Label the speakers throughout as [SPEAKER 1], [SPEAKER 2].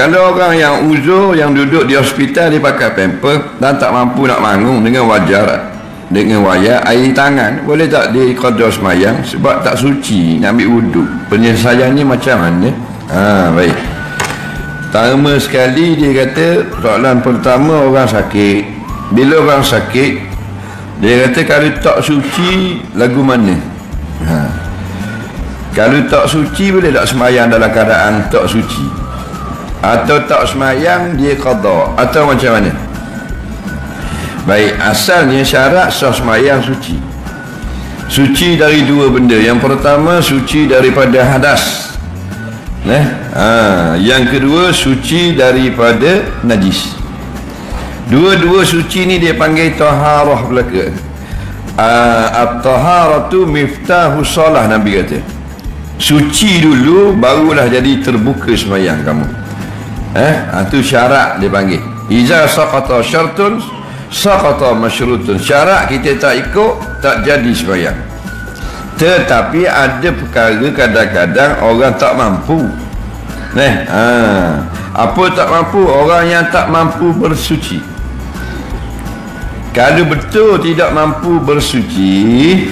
[SPEAKER 1] Kalau orang yang uzur, yang duduk di hospital, dia pakai pamper dan tak mampu nak bangun dengan wajar, dengan wayar air tangan, boleh tak dia qada semayang? Sebab tak suci, nak ambil wuduk. Penyelesaiannya macam mana? Baik. Pertama sekali dia kata, soalan pertama, orang sakit. Bila orang sakit, dia kata kalau tak suci lagu mana? Kalau tak suci, boleh tak semayang dalam keadaan tak suci? Atau tak semayang dia qada, atau macam mana? Baik, asalnya syarat sah semayang suci. Suci dari dua benda. Yang pertama, suci daripada hadas. Yang kedua, suci daripada najis. Dua-dua suci ni dia panggil taharah belaka. At-taharatu miftahu salah, Nabi kata. Suci dulu, barulah jadi terbuka semayang kamu. Itu syarat dia panggil. Iza saqata syartun saqata masyrutun. Syarat kita tak ikut, tak jadi semayang. Tetapi ada perkara kadang-kadang orang tak mampu. Apa tak mampu? Orang yang tak mampu bersuci. Kalau betul tidak mampu bersuci,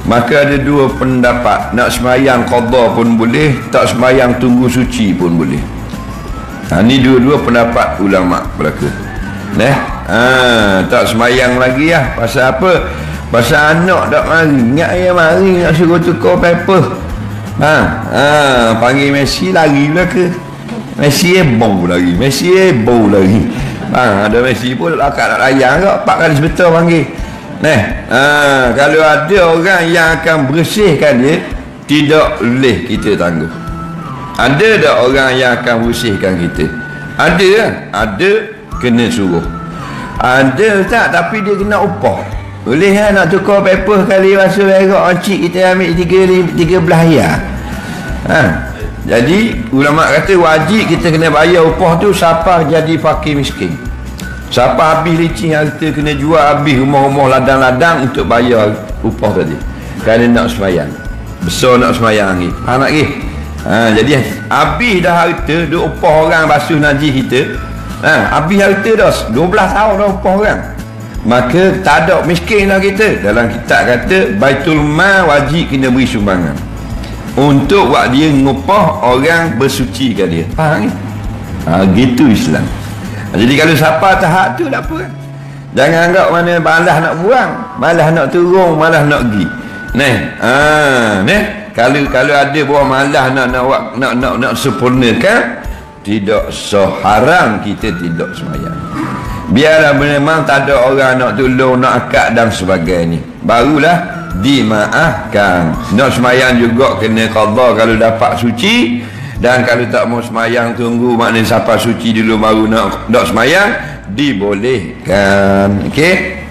[SPEAKER 1] maka ada dua pendapat. Nak semayang qada pun boleh, tak semayang tunggu suci pun boleh. Ini dua-dua pendapat ulama belaka. Tak semayang lagi lah. Pasal apa? Pasal anak tak mari. Ingat dia mari nak suruh tukar paper. Panggil Messi lari belaka. Messi bau lagi. Ada Messi pun akak nak layan ke 4 kali sebetul panggil. Kalau ada orang yang akan bersihkan dia, tidak boleh kita tangguh. Ada tak orang yang akan bersihkan kita? Ada kan? Ada, kena suruh. Ada tak, tapi dia kena upah. Boleh kan nak tukar paper kali masa berak oncik kita ambil 13 ayah. Jadi ulama kata wajib kita kena bayar upah tu siapa jadi fakir miskin. Siapa habis licin harta kena jual habis rumah-rumah ladang-ladang untuk bayar upah tadi. Kerana nak semayang. Besar nak semayang lagi. Faham tak lagi? Jadi habis dah harta, duk upah orang basuh najis kita. Habis harta dah 12 tahun dah upah orang. Maka tak ada miskin lah kita. Dalam kitab kata Baitul Mal wajib kena beri sumbangan untuk buat dia ngupah orang bersuci kat dia. Faham ni? Gitu Islam. Jadi kalau siapa tahap tu tak apa kan? Jangan anggap mana malas nak buang, malas nak turun, malas nak pergi. Kalau ada buah malas nak sempurnakan, tidak seharam kita tidak semayang. Biarlah memang tak ada orang nak tolong, nak akad dan sebagainya, barulah dimaafkan. Nak semayang juga kena qada kalau dapat suci. Dan kalau tak mau semayang, tunggu maknanya siapa suci dulu baru nak semayang, dibolehkan. Okey.